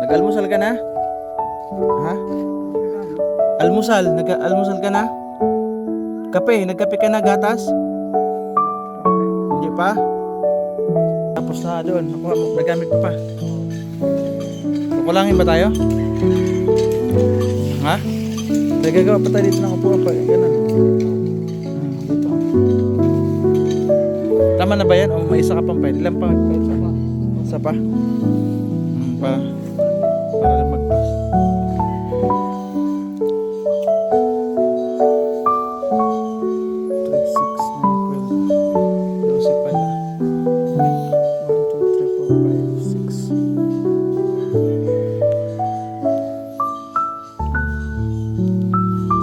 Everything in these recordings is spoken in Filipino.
Nag-almusal ka na? Ha? Almusal, nag-almusal ka na? Kape, nagkape ka na, gatas? Hindi pa? Tapos na doon, nagamit pa. Kukulangin ba tayo? Ha? Nagagawa pa tayo dito ng upuan pa. Ganun. Dito. Tama na ba yan? O may isa ka pang pwede? Ilan pa? Isa pa? Para lang magpas.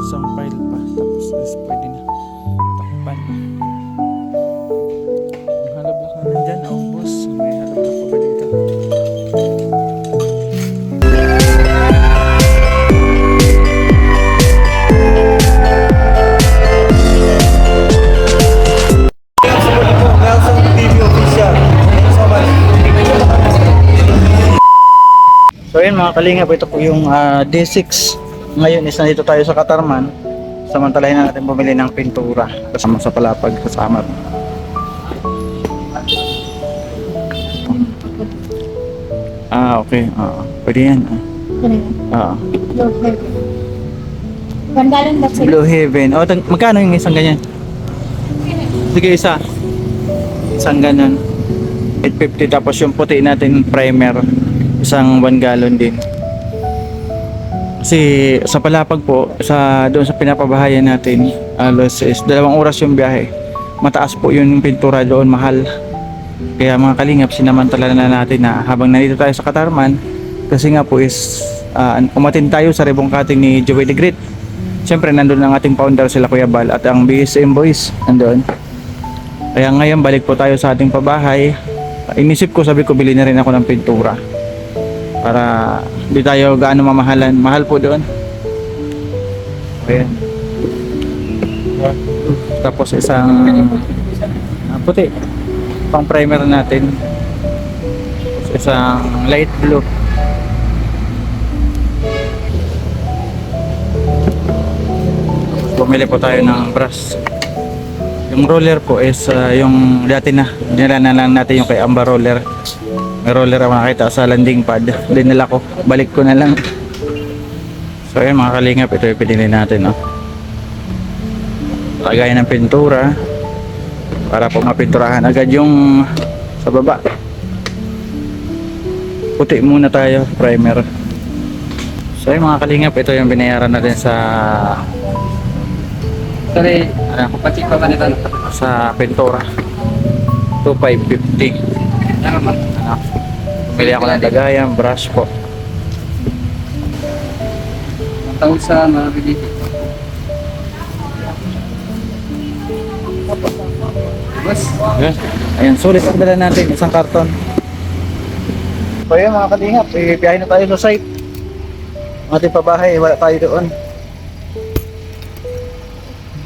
Isang file pa, tapos pwede na takpan. Ang halablak na nandyan, boss, may halablak pa ba dito? Nelson TV official. So much. So yun mga kalingap, ito po yung D6. Ngayon is nandito tayo sa Katarman. Samantalahin na natin bumili ng pintura kasama sa Palapag kasama. Okay. Pwede yan. Blue Heaven. Pandalan ba sa'yo? Blue Heaven. Magkano yung isang ganyan? Sige, isang ganyan. 850, tapos yung puti natin primer, isang 1 gallon din. Kasi sa Palapag po, doon sa pinapabahayan natin, alos is 2 oras yung biyahe. Mataas po yung pintura doon, mahal. Kaya mga kalingap, sinamantala na natin na habang nandito tayo sa Katarman, kasi nga po is umatin tayo sa ribbon cutting ni Joey the Great. Siyempre nandun ang ating founder sila Kuya Bal at ang BSM Boys nandun. Kaya ngayon balik po tayo sa ating pabahay. Inisip ko, sabi ko, bili na rin ako ng pintura para hindi tayo gaano mamahalan. Mahal po doon. Ayan. Tapos isang puti pang primer natin. Tapos isang light blue. Tapos bumili po tayo ng brush. Yung roller po is yung dati na dinala na lang natin yung kay Amba roller. May roller ako nakita sa landing pad. Dinala ko, balik ko na lang. So ayan mga kalingap, ito yung pinili natin, no? Lagay ng pintura para po mapinturahan agad yung sa baba. Puti muna tayo, primer. So ayan mga kalingap, ito yung binayaran natin sa sa pintura. 2,550. Bumili ako ng lagayan, brush po. Tawag sa mabili. Bas. Ayan, sulit ang dala natin, isang karton. So ayan mga kalingap, biyahe na tayo sa site. Ating pabahay, wala tayo doon.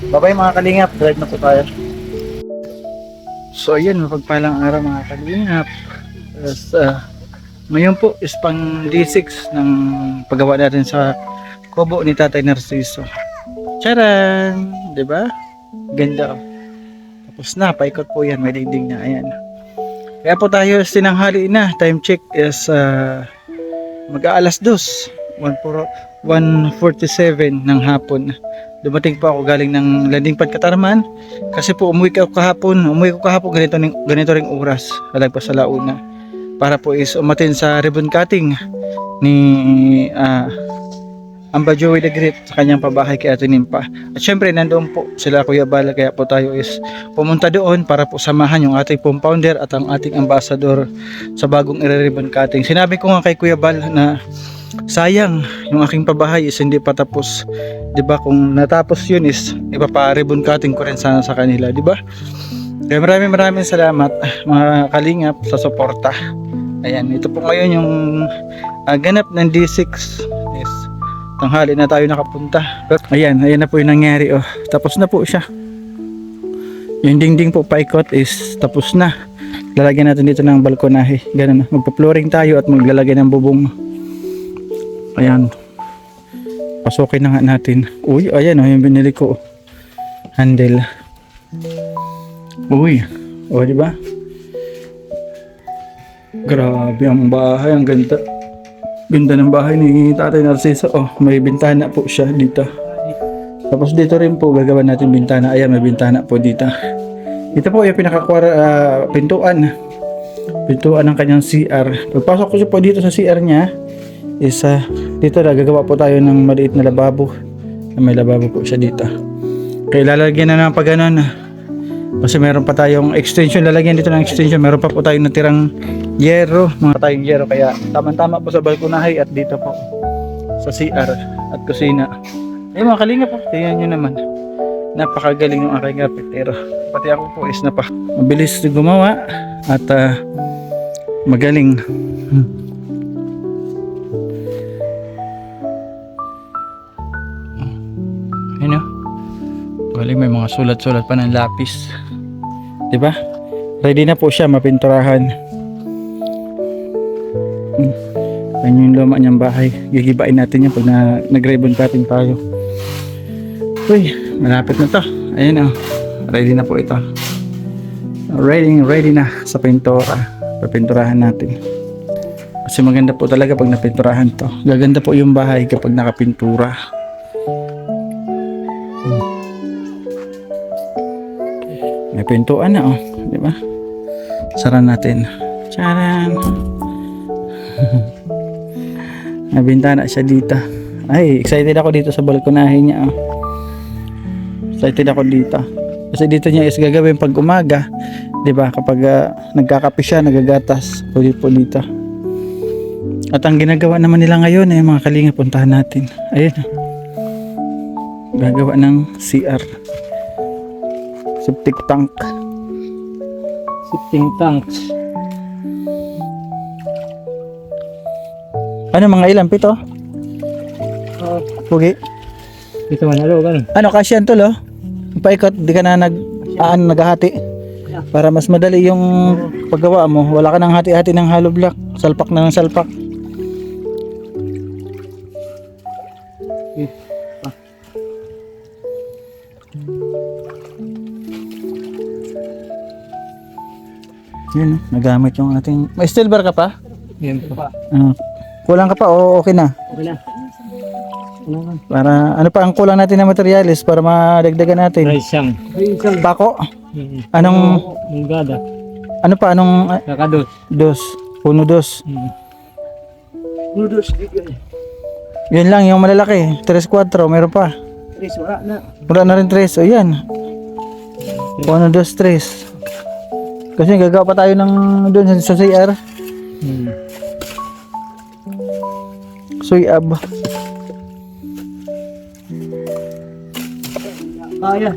Bye-bye mga kalingap, drive na po tayo. So ayan, mapagpalang araw mga kalingap. Ngayon po is pang D6 ng paggawa natin sa kubo ni Tatay Narciso. Charan! Diba? Ganda, oh. Tapos na, paikot po yan, may dingding na. Ayan. Kaya po tayo sinanghali na. Time check is mag-aalas 2, 1:47 ng hapon. Dumating po ako galing ng landing pad Katarman kasi po umuwi ko kahapon ganito ring oras, alagpas sa launa, para po is umatin sa ribbon cutting ni Amba Joey the Great sa kanyang pabahay kay Ate Nimpa. At syempre nandoon po sila Kuya Bal, kaya po tayo is pumunta doon para po samahan yung ating founder at ang ating ambassador sa bagong i-ribbon cutting. Sinabi ko nga kay Kuya Bal na sayang yung aking pabahay is hindi pa tapos, 'di ba? Kung natapos yun is ipapa-ribbon cutting ko rin sana sa kanila, 'di ba? Kaya maraming salamat mga kalingap sa suporta. Ayan, ito po ngayon yung ganap ng D6 is tanghali na tayo nakapunta. Ayan na po yung nangyari, oh. Tapos na po siya. Yung dingding po paikot is tapos na. Lalagyan natin dito ng balkonahe. Ganun na. Magpa-flooring tayo at maglalagay ng bubong. Ayan. Pasukin na nga natin. Uy, ayan yung binili ko. Handle. Uy. O, di ba? Grabe ang bahay. Ang ganda. Ganda ng bahay ni Tatay Narciso. Oh, may bintana po siya dito. Tapos dito rin po gagawa natin bintana. Ayan, may bintana po dito. Ito po yung pintuan. Pintuan ng kanyang CR. Pagpasok ko siya po dito sa CR niya, dito na gagawa po tayo ng maliit na lababo. May lababo po siya dito. Kaya lalagyan na ng pag ganun. Kasi meron pa tayong extension, lalagyan dito ng extension. Meron pa po tayong natirang yero, mga tayong yero. Kaya tama-tama po sa balkonahe at dito po sa CR at kusina. Ay mga kalinga po, tingnan nyo naman. Napakagaling ng aking kapitero. Pati ako po is mabilis gumawa at magaling. Ayun o. Galing, may mga sulat-sulat pa ng lapis. Diba? Ready na po siya mapinturahan. Ayun yung luma niyang bahay. Gigibain natin yan pag nag-ribbon cutting tayo. Uy, malapit na to. Ayun o. Ready na po ito. Ready na sa pintura. Papinturahan natin. Kasi maganda po talaga pag napinturahan to. Gaganda po yung bahay kapag nakapintura. May pintuan na di ba? Sara natin. Charan. May bintana siya dito. Ay, excited ako dito sa balkonahe niya. Excited ako dito. Kasi dito niya is gagawin pag umaga, 'di ba? Kapag nagkakape siya, nagagatas, pwede po dito. At ang ginagawa naman nila ngayon ay mga kalinga, puntahan natin. Ayun. Gagawa ng CR. Septic tank. Septic tanks. Ano mga ilan pito? Pugi. Ito man, halo, ganun. Ano kasyan to lo? Paikot, di ka na naghahati. Para mas madali yung paggawa mo. Wala ka nang hati-hati ng hollow block. Salpak na ng salpak. Yun, nagamit yung ating... May steel bar ka pa? Yan pa. Kulang ka pa o okay na? Okay na. Para ano pa ang kulang natin na materyales para madagdagan natin? Raisang. Bako? Anong Mungada. ano pa anong Kakados. dos? Puno dos. Nudos. Bigay. Yun lang yung malalaki. 3-4 meron pa. Tres, wala na. Wala na rin 3. O yan. 1, 2, 3. Kasi gagawa pa tayo ng doon sa CR. Suyab. Kaya.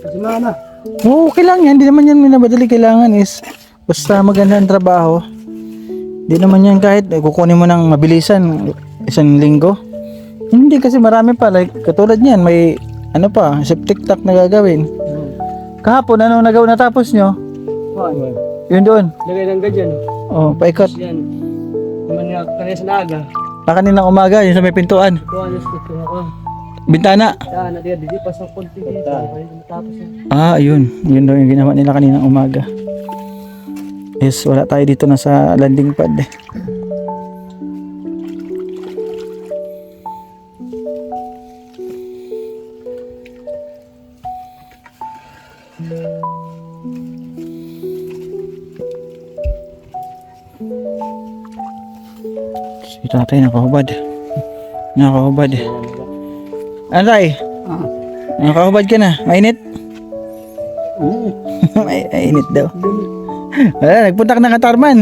Kasi mana. Oo, okay lang yan. Hindi naman yan minabadali. Kailangan is basta maganda ang trabaho. Hindi naman yan kahit kukunin mo ng mabilisan 1 linggo. Hindi kasi marami pa. Like katulad niyan, may ano pa, septic tank na gagawin. Kahapon, ano natapos nyo? Yun doon. Lagay ng ganyan. Oh, paikot. Yan. Naman nga kanina sa naga. Kaninang umaga, yun sa may pintuan. Ito ano gusto ako. Bintana. Yan, na di pa sa konti dito. Tapos Ayun. Yun daw yung ginawa nila kaninang umaga. Yes, wala tayo dito na sa landing pad eh. Si tatay nakahubad. Nakahubad. Anay? Nakahubad ka na? Mainit? Mainit daw. Wala, nagpunta ka ng Katarman.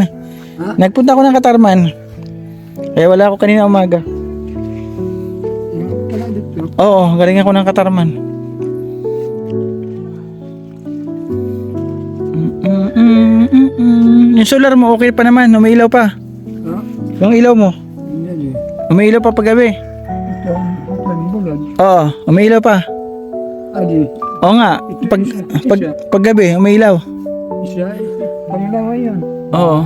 Nagpunta ako ng Katarman. Kaya wala ako kanina umaga. Oo, galing ako ng Katarman. Yung solar mo okay pa naman, umiilaw pa. Yung ilaw mo, umiilaw pa paggabi. Oo, umiilaw pa. Oo nga, paggabi, umiilaw. kanina ngayon. Oo.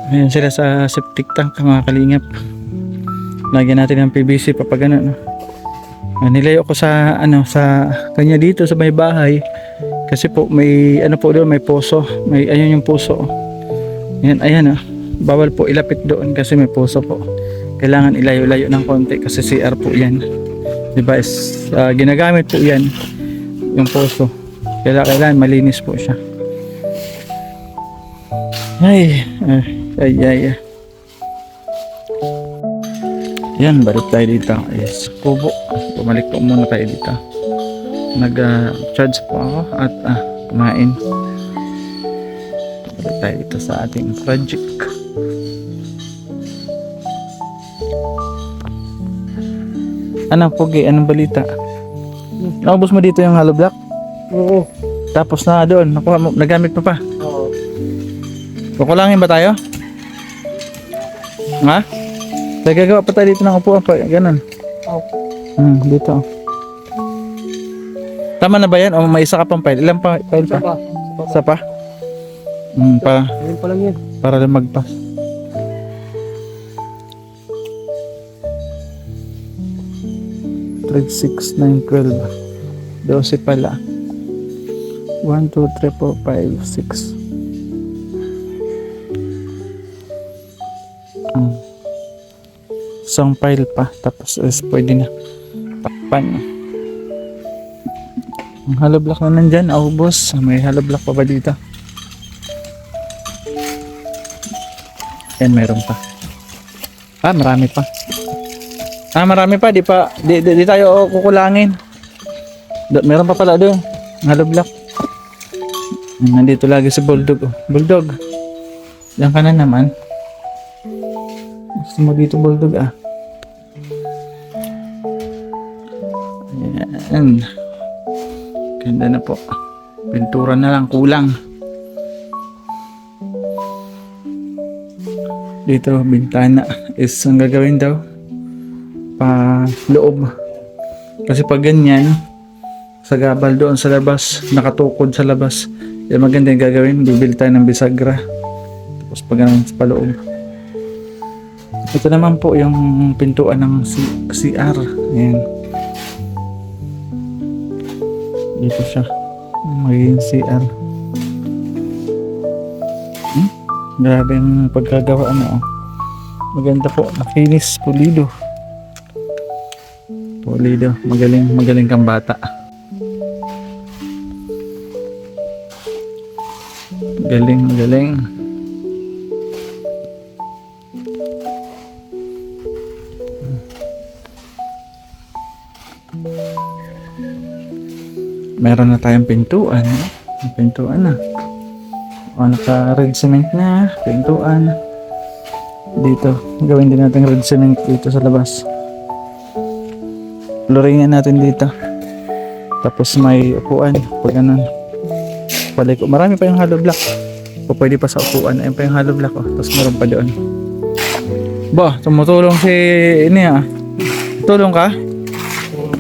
Ayan sila sa septic tank mga kalingap. Lagyan natin ng PVC pa pag ano. Nilayo ko sa sa kanya dito sa may bahay kasi po may po doon, may puso. May ayun yung puso. Ayan bawal po ilapit doon kasi may puso po. Kailangan ilayo-layo ng konti kasi CR po 'yan. 'Di ba? Ginagamit po 'yan yung puso. Kailangan malinis po siya. Ay. Yan, balik tayo dito. Yes, kubo. Bumalik po muna tayo dito. Nag-charge po ako at kumain. Balik tayo dito sa ating project. Anong Pogi? Anong balita? Naubos mo dito yung hollow block? Oo. Tapos na doon. Nakuha mo, nagamit pa pa. Oo. Kukulangin ba tayo? Ha? Gagawa pa tayo dito ng upuan pa. Ganun. Dito. Tama na ba yan? O may isa ka pang file? Ilang pa file pa? Isa pa? Ayun pa lang yan. Para lang magpas. Thread 6, 9, 12. 12 pala. 1, 2, 3, 4, 5, 6. Isang file pa tapos pwede na takpan. Ang hollow block na nandyan, ubos. May hollow block pa ba dito? Yan, meron pa. Marami pa. Marami pa, di tayo kukulangin. Meron pa pala doon, hollow block. Nandito lagi si Bulldog. Bulldog, yan ka na naman. Gusto mo dito, Bulldog? Ayan. Ganda na po. Pintura na lang, kulang. Dito, bintana is ang gagawin daw pa loob. Kasi pag ganyan, sa gabal doon sa labas, nakatukod sa labas, yung maganda yung gagawin, bibili tayo ng bisagra. Tapos pag ganun sa paloob. Ito naman po yung pintuan ng CR. Ayan. Dito siya. Magiging CR. Grabe yung pagkagawa. Maganda po. Nakinis. Pulido. Magaling kang bata. Magaling. Meron na tayong pintuan. Pintuan na. Naka-red cement na. Pintuan. Dito. Gawin din natin red cement dito sa labas. Floringan natin dito. Tapos may upuan. Pag ganun. Paliko. Marami pa yung hollow block. O pwede pa sa upuan. Ayun pa yung hollow block. Tapos meron pa doon. Tumutulong si Tulong ka?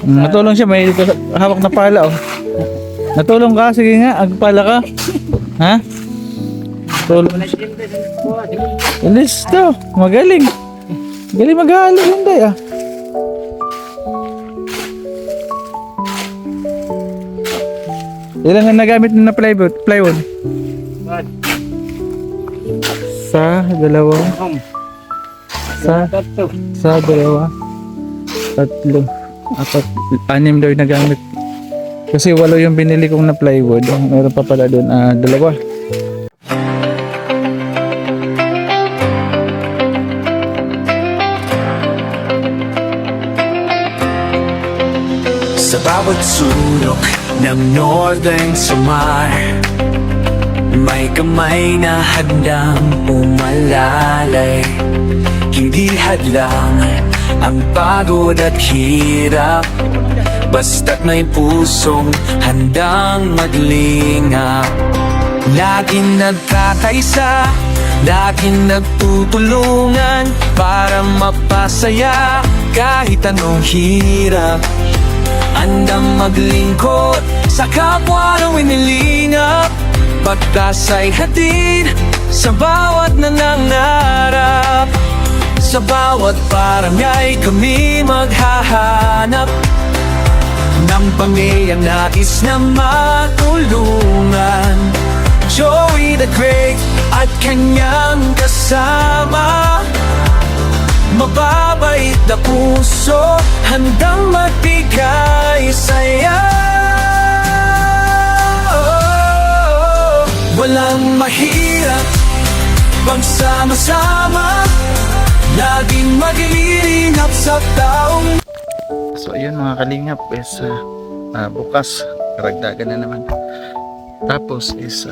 Natulong siya. May hawak na pala. Natulong ka? Sige nga, agpala ka. Ha? Tulong. Alis to. Magaling. Galing maghalo yun day Ilan ang nagamit na plywood? Sa dalawa. Sa dalawa. 3. 4. 6 daw yung nagamit. Kasi 8 yung binili kong na plywood. Meron pa pala doon 2. Sa bawat sulok ng Northern Samar, may kamay na handang umalalay. Hindi hadlang ang pagod at hirap, basta't may pusong handang maglingap. Laging nagkakaisa, laging nagtutulungan para mapasaya kahit anong hirap. Handang maglingkod sa kapwa ng winilingap, pagkas ay hatid sa bawat nananap. Sa bawat barangay kami maghahanap ng pamilyang nais na matulungan. Joey the Great at kanyang kasama, mababait na puso, handang magbigay saya. Walang mahirap, pagsama-sama, laging maglilingap sa taong. So ayun mga kalingap is bukas karagdagan na naman. Tapos is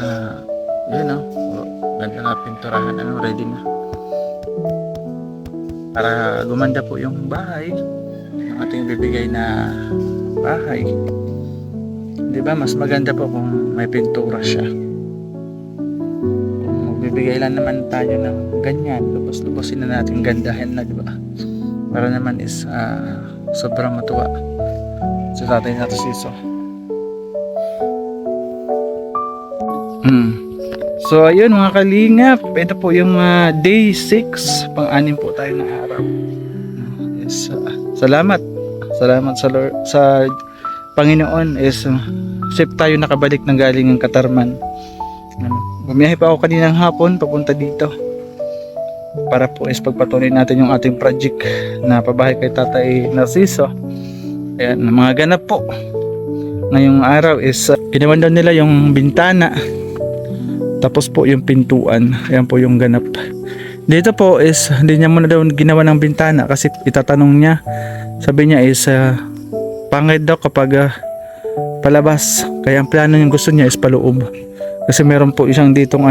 yun ganda na pinturahan, ready na para gumanda po yung bahay, yung ating bibigay na bahay. Di ba mas maganda po kung may pintura siya. Kung magbibigay lang naman tayo ng ganyan, lubos-lubosin na natin, gandahin na, di ba, para naman is sobrang matuwa sa tatay natin Siso. So ayun mga kalingap, ito po yung day 6, pang-anim po tayo na araw. Yes, salamat sa Lord, sa Panginoon is safe tayo nakabalik ng galing ng Katarman. Bumiyahe pa ako kaninang hapon papunta dito para po is pagpatuloy natin yung ating project na pabahay kay Tatay Narciso. Ayan, mga ganap po ngayong araw is ginawan daw nila yung bintana, tapos po yung pintuan. Ayan po yung ganap. Dito po is hindi niya muna daw ginawa ng bintana kasi itatanong niya, sabi niya is pangit daw kapag palabas, kaya ang plano niya, gusto niya is paloob kasi meron po isang ditong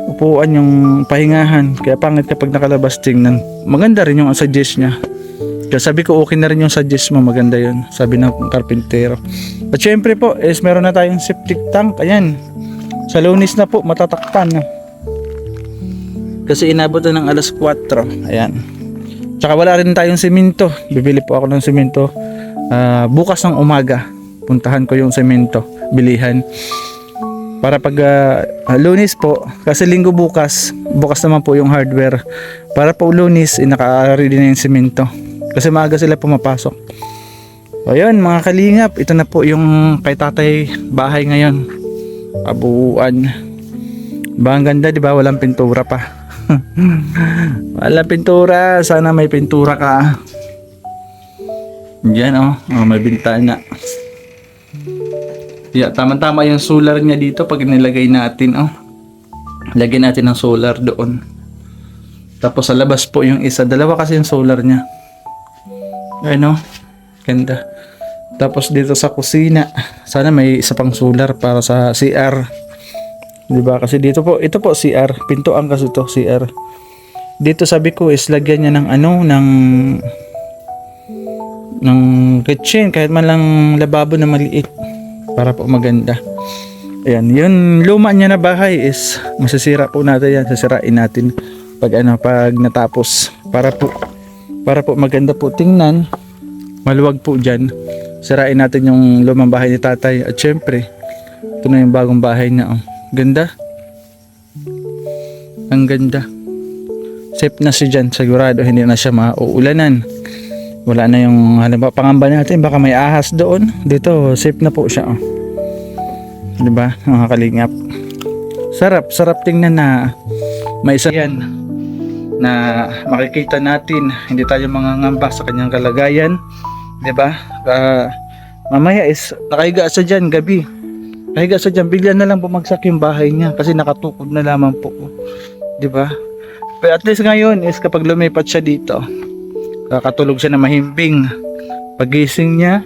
upuan yung pahingahan, kaya pangit kapag nakalabas tingnan. Maganda rin yung suggest niya, kaya sabi ko okay na rin yung suggest mo, maganda yun, sabi ng karpintero. At syempre po is meron na tayong septic tank. Ayan, sa Lunes na po matatakpan kasi inabot na ng alas 4. Ayan, tsaka wala rin tayong simento, bibili po ako ng simento bukas ng umaga. Puntahan ko yung semento, bilihan para pag Lunes po, kasi linggo bukas naman po yung hardware, para po Lunes naka-ready na yung semento kasi maaga sila pumapasok. Ayun mga kalingap, ito na po yung kay tatay bahay ngayon, abuuan ba, ang ganda, di ba? Walang pintura pa. Walang pintura, sana may pintura ka. Diyan may bintana. Yeah, tama-tama yung solar niya dito pag nilagay natin. Lagyan natin ng solar doon. Tapos sa labas po yung isa. Dalawa kasi yung solar niya. Ayun ganda. Tapos dito sa kusina, sana may isa pang solar para sa CR. Diba? Kasi dito po, ito po CR. Pintuan kasi to CR. Dito sabi ko is lagyan niya ng kitchen, kahit man lang lababo na maliit, para po maganda. Ayan, yun luma niya na bahay is masisira po natin yan, sasirain natin pag natapos, para po maganda po tingnan, maluwag po dyan. Sirain natin yung lumang bahay ni tatay, at syempre ito na yung bagong bahay niya. Ganda, ang ganda, safe na siya dyan, sigurado hindi na siya mauulanan. Wala na yung pangamba natin, baka may ahas doon. Dito safe na po siya. Diba mga kalingap, sarap tingnan na may isa yan na makikita natin, hindi tayo mangangamba sa kanyang kalagayan. Diba? Mamaya is nakahiga sa dyan gabi, bigla na lang bumagsak yung bahay niya kasi nakatukod na lamang po. Diba? Pero at least ngayon is kapag lumipat siya dito, kakatulog siya na mahimbing. Pagising niya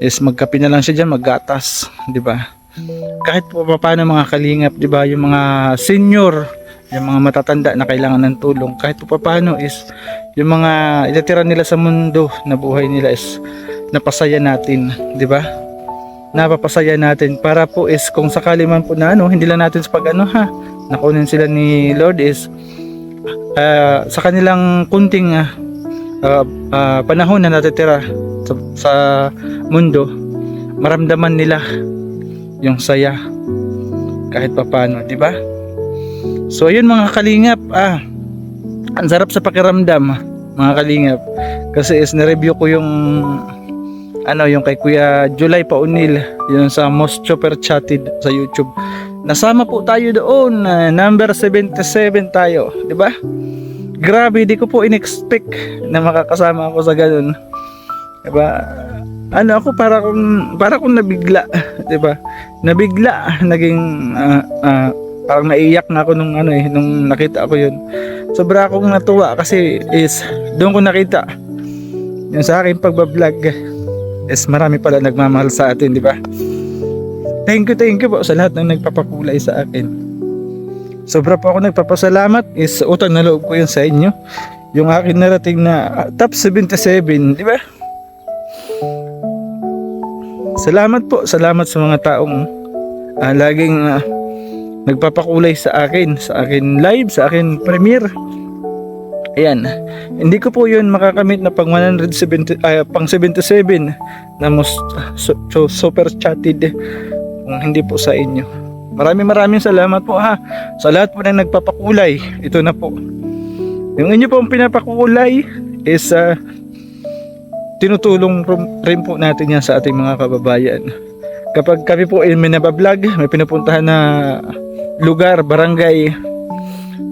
is magkape na lang siya dyan, maggatas, di ba? Kahit po paano mga kalingap, di ba, yung mga senior, yung mga matatanda na kailangan ng tulong, kahit po paano is yung mga itatira nila sa mundo na buhay nila is napasaya natin, di ba? Napapasaya natin para po is kung sakali man po na hindi lang natin sa nakunin sila ni Lord is sa kanilang kunting panahon na natitira sa mundo, maramdaman nila yung saya kahit papano, di ba? So ayun mga kalingap, ang sarap sa pakiramdam mga kalingap. Kasi is na-review ko yung yung kay Kuya July Paunil, yun sa Most Super Chatted sa YouTube. Nasama po tayo doon, number 77 tayo, di ba? Grabe, di ko po in-expect na makakasama ako sa ganun. Di ba? Ako para kung nabigla, di ba? Nabigla, naging parang naiyak na ako nung nung nakita ko yun. Sobra akong natuwa kasi is doon ko nakita yung sa aking pagbablog is marami pala nagmamahal sa atin, di ba? Thank you po sa lahat ng nagpapakulay sa akin. Sobra po ako nagpapasalamat, is utang na loob ko yun sa inyo. Yung akin narating na top 77, di ba? Salamat po, salamat sa mga taong laging nagpapakulay sa akin live, sa akin premiere. Ayan, hindi ko po yun makakamit na pang 170, pang 77 na most super chatted kung hindi po sa inyo. Maraming salamat po sa lahat po na nagpapakulay. Ito na po yung inyo pong pinapakulay is tinutulong rin po natin yan sa ating mga kababayan. Kapag kami po may nabablog, may pinupuntahan na lugar, barangay,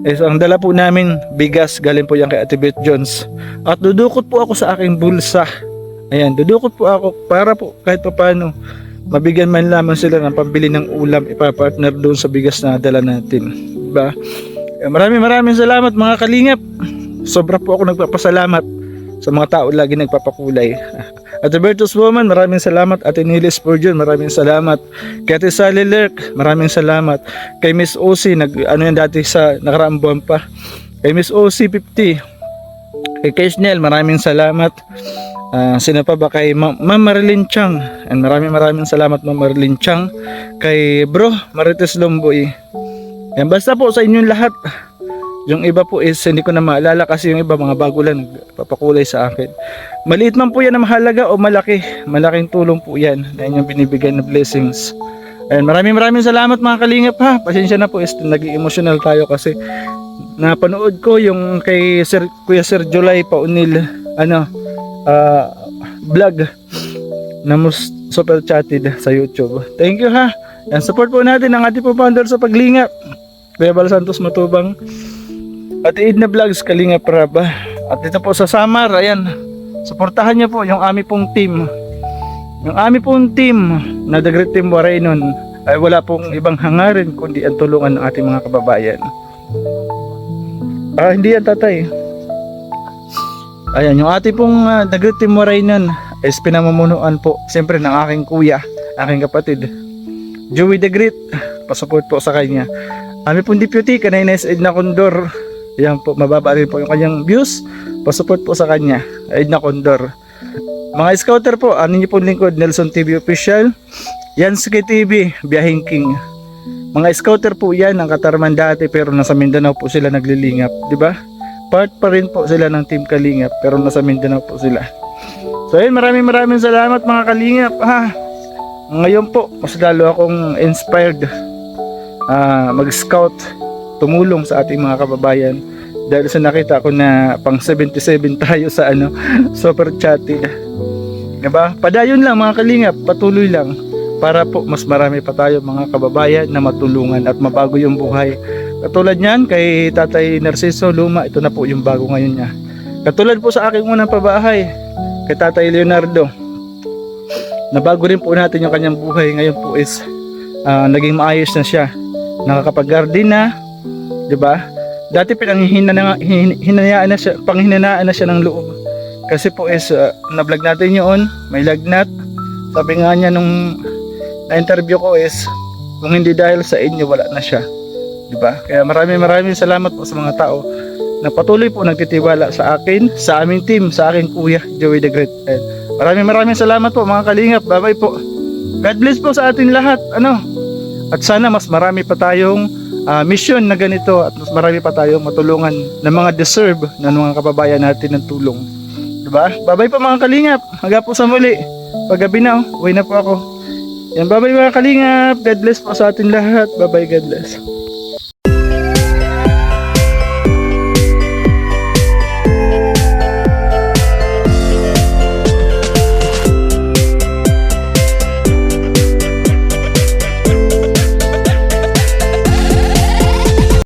ang dala po namin bigas, galing po yan kay Ate Beth Jones. At dudukot po ako sa aking bulsa. Ayan, dudukot po ako para po kahit paano mabigyan man lamang sila ng pambili ng ulam, ipapartner doon sa bigas na dala natin, diba? Maraming salamat mga kalingap. Sobra po ako nagpapasalamat sa mga tao lagi nagpapakulay. At Bertus Woman, maraming salamat. At Nilis Spurgeon, maraming salamat. Kay Ate Sally Lerk, maraming salamat. Kay Miss OC, yan dati sa nakaraang buwan pa. Kay Miss OC 50. Kay Kesnel, maraming salamat. Sino pa ba? Kay Ma'am Marilyn Chang, and maraming salamat Ma'am Marilyn Chang. Kay Bro Marites Lomboy. Yan, basta po sa inyong lahat. Yung iba po is hindi ko na maalala kasi yung iba mga bago lang nagpapakulay sa akin. Maliit man po yan na mahalaga o malaki, malaking tulong po yan na inyong binibigyan na blessings. Ayan, maraming salamat mga kalingap Pasensya na po, is naging emotional tayo kasi napanood ko yung kay Kuya Sir July Paunil vlog na most super chatted sa YouTube. Thank you Yan, support po natin ang ating po founder sa paglingap, Kuya Bal Santos Matubang, at Edna Vlogs Kalingap Raba. At dito po sa Samar, ayan, suportahan niyo po yung aming pong team. Yung aming pong team na The Great Team Waraynon ay wala pong ibang hangarin kundi ang tulungan ng ating mga kababayan. Hindi yan tatay. Ayan, yung ating pong The Great Team Waraynon is pinamumunuan po siyempre ng aking kuya, aking kapatid Joey the Great. Pasupport po sa kanya. Aming pong deputy, kanina is Edna Condor. Yan po, mababa rin po yung kanyang views. Pasupport po sa kanya, Edna Condor. Mga scouter po, niyo pong lingkod, Nelson TV Official, Yansky TV, Biyahing King. Mga scouter po yan, ang Katarman dati pero nasa Mindanao po sila naglilingap, di ba? Part pa rin po sila ng Team Kalingap pero nasa Mindanao po sila. So ayun, maraming salamat mga Kalingap Ngayon po, mas lalo akong inspired mag-scout, tumulong sa ating mga kababayan dahil sa nakita ko na pang 77 tayo sa super chatted, diba? Padayon lang mga Kalingap, patuloy lang para po mas marami pa tayo mga kababayan na matulungan at mabago yung buhay. Katulad niyan kay Tatay Narciso Luma, ito na po yung bago ngayon niya. Katulad po sa aking unang pabahay kay Tatay Leonardo, nabago rin po natin yung kanyang buhay. Ngayon po is naging maayos na siya, nakakapag-garden na, di ba? Dati panghinanaan na siya ng loob kasi po is na-vlog natin yun, may lagnat. Sabi nga niya nung na-interview ko is kung hindi dahil sa inyo wala na siya, di ba? Kaya maraming salamat po sa mga tao na patuloy po nagtitiwala sa akin, sa aming team, sa aking kuya Joey the Great. Maraming salamat po mga Kalingap. Bye bye po. God bless po sa atin lahat. At sana mas marami pa tayong mission na ganito at mas marami pa tayong matulungan ng mga deserve na mga kababayan natin ng tulong. Diba? Bye bye po mga Kalingap. Hanggang po sa muli. Paggabi na, uwi na po ako. Yan, bye bye mga Kalingap. God bless po sa atin lahat. Bye bye, God bless.